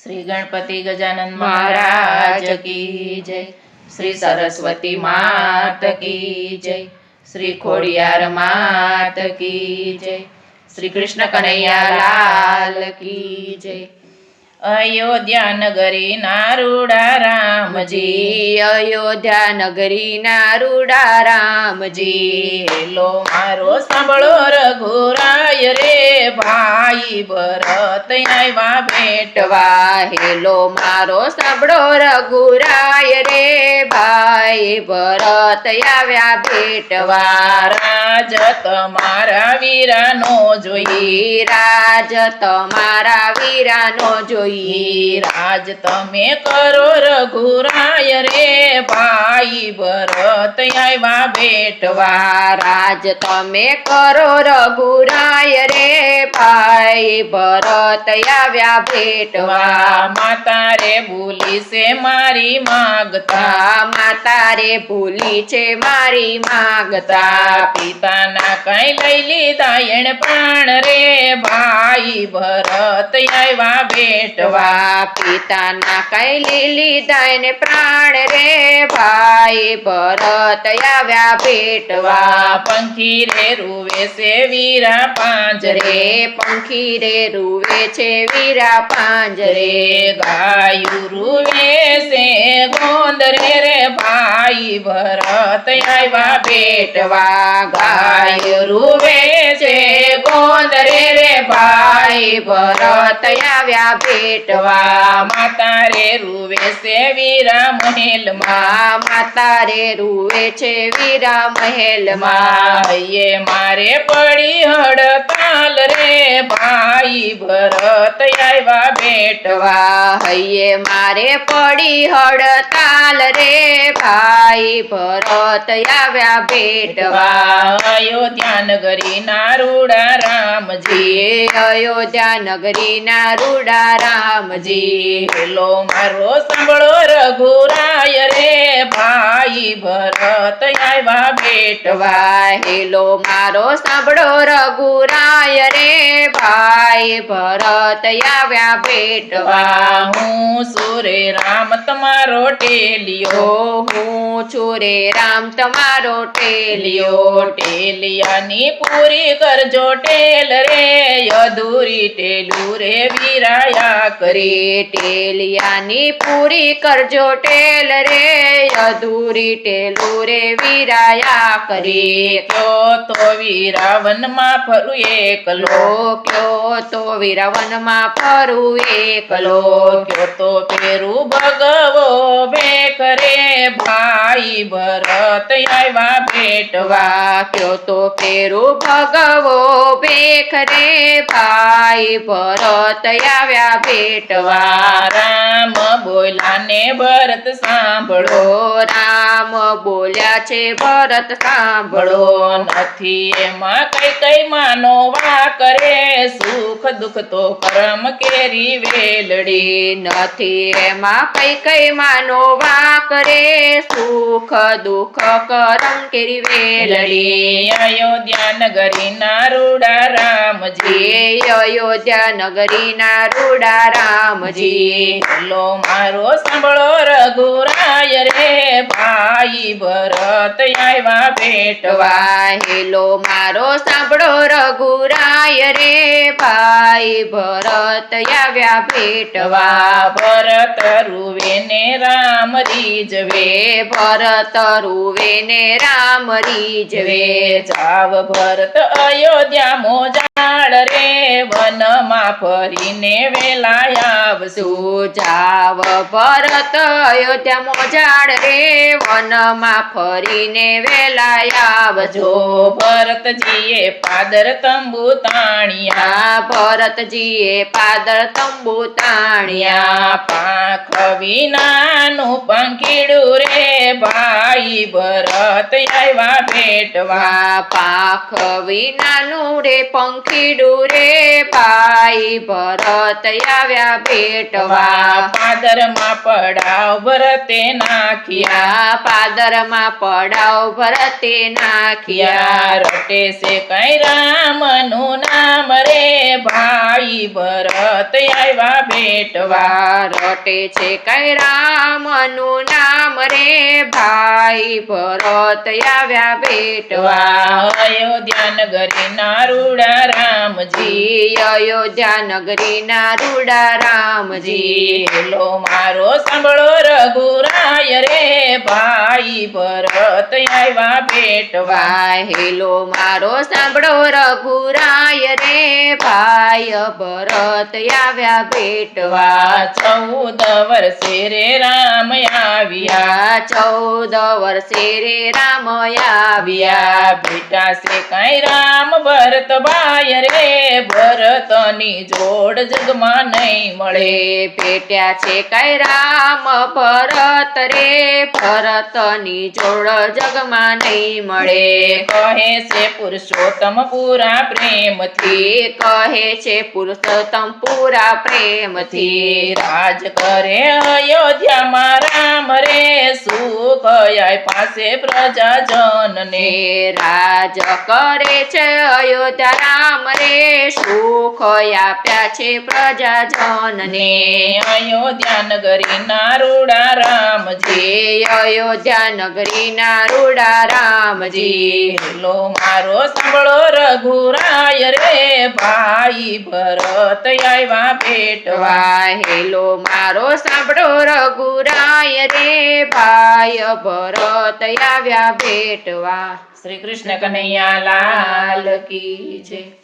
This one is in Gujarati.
श्री गणपति गजानन महाराज की जय। श्री सरस्वती मात की जय। श्री खोडियार मात की जय। श्री कृष्ण कन्हैया लाल की जय। अयोध्या नगरी नारूड़ा रामजी, अयोध्या नगरी नारूड़ा रामजी। हेलो मारो सांभळो रघुराय रे, भाई भरत आव्या भेटवा। हेलो मारो सांभळो रघुराय रे, भाई भरत आव्या भेटवा। राज तमारा वीरानो जोई, राज तमारा वीरानो जोई। राज तमे करो रघुराय रे, भाई भरत आव्या भेटवा। राज तमे करो रघुराय रे, भाई भरत आव्या भेटवा। माता रे भूली से मारी मागता, माता रे भूली छे मारी मागता। पिताना कई लई लीधा एण प्राण रे, भाई भरत आव्या भेटवा। पिताना कई लीधा एने प्राण रे, भाई भरत आव्या भेटवा। पंखी रे रुवे से वीरा पांजरे, पंखी रे रुवे छे वीरा पांजरे। गायु रुवे से गोंदरे रे, भाई भरत आव्या भेटवा। गायु रुवे से गोंदरे रे, भाई भरत आव्या भेटवा। माता रे रुवे से वीरा महल मा, माता रे रुवे छे वीरा महल मा। ये मारे पड़ी हड़ताल रे, भाई भरत आव्या भेटवा। हये मारे पड़ी हड़ताल रे, भाई भरत आव्या भेटवा। अयोध्या नगरी नारूड़ा रामजी, अयोध्या नगरी नारूड़ा रामजी। हेलो मारो सांभळो रघुराय रे, भाई भरत आव्या भेटवा। हेलो मारो सांभळो रघुराय रे, भाई भरत आव्या भेटवा। हूँ सुरे राम तमारो टेलियो, हूँ છું રે રામ તમારો ટેલિયો। ટેલિયાની પૂરી કરજો ટેલ રે, અધૂરી ટેલું રે વીરાયા કરી। ટેલિયાની પૂરી કરજો ટેલ રે, અધૂરી ટેલું રે વીરાયા કરી। ક્યો તો વીરાવનમાં ફરું એકલો, ક્યો તો વીરાવનમાં ફરું એકલો। ક્યો તો પેરું ભગવો ભેખ રે, ભાઈ ભરત આવ્યા ભેટવા। ક્યો તો પેરું ભગવો ભેખ રે, ભાઈ ભરત આવ્યા ભેટવા। રામ બોલ્યા ને ભરત સાંભળો, રામ બોલ્યા છે ભરત સાંભળો। નથી એમાં કઈ કઈ માનો વાક રે, સુખ દુઃખ તો કર્મ કેરી વેલડી। નથી એમાં કઈ કઈ માનો વાક રે, સુખ દુઃખ કરમ કેરી વેલડી। અયોધ્યા નગરી નારૂડા રામજી, અયોધ્યા નગરી નારૂડા રામજી। લો મારો સાંભળો રઘુરાય રે, ભાઈ ભરત આવ્યા ભેટવા। હેલો મારો સાંભળો રઘુરાય રે, ભાઈ ભરત આવ્યા ભેટવા। ભરત રૂવે ને રામ રીઝવે, ભરત રૂવે ને રામ રીઝવે। જાવ ભરત અયોધ્યા મોજાળ રે, વનમાં ફરીને વેલા આવશું। જાવ ભરત અયોધ્યા મોજાળ રે, વનમાં ફરીને વેલા આવજો। ભરતજીએ પાદર તંબુ તાણ્યા, ભરતજીએ પાદર તંબુ તાણ્યા। પાંખ વિનાનું પંખીડું રે, ભાઈ ભરત આવ્યા ભેટવા। પાંખ વિનાનું રે પંખીડું રે, ભાઈ ભરત આવ્યા ભેટવા। પાદરમાં પડાવ ભરતે નાખ્યા, પાદરમાં પડાવ ભરતે નાખ્યા। રટે છે કઈ રામનો રામનું નામ રે ભાઈ ભરત આવ્યા ભેટવા રટે છે કઈ રામનું નામ રે ભાઈ ભરત આવ્યા ભેટવા અયોધ્યા નગરીના રૂડા રામજી અયોધ્યા નગરીના રૂડા રામજી હેલો મારો સાંભળો રઘુરાય રે ભાઈ ભરત આવ્યા ભેટવા હેલો મારો સાંભળો રઘુરાય રે ભાઈ ભરત આવ્યા ભેટવા 14 વર્ષે રે રામ આવ્યા 14 વર્ષે રે રામ આવ્યા બેટા છે કઈ રામ ભરત ભાઈ રે ભરતની જોડ જગમાં નહીં મળે પેટ્યા છે કઈ રામ ભરત રે ભરતની જોડ જગમાં નહીં મળે કહે છે પુરુષોત્તમ પૂરા પ્રેમથી કહે છે પુરુષોત્તમ પૂરા પ્રેમથી રાજ કરે અયોધ્યામાં રામ રે સુખ પાસે પ્રજાજનને રાજ કરે છે અયોધ્યા રામ રે સુખ આપ્યા છે પ્રજાજનને અયોધ્યા નગરીના રૂડા રામજી અયોધ્યા નગરીના રૂડા રામજી હેલો મારો સાંભળો રઘુરાય રે ભાઈ ભરત આવ્યા ભેટવા હેલો મારો સાંભળો રઘુરાય રે ભાઈ ભરત આવ્યા ભેટવા શ્રી કૃષ્ણ કનૈયા લાલ કી જય.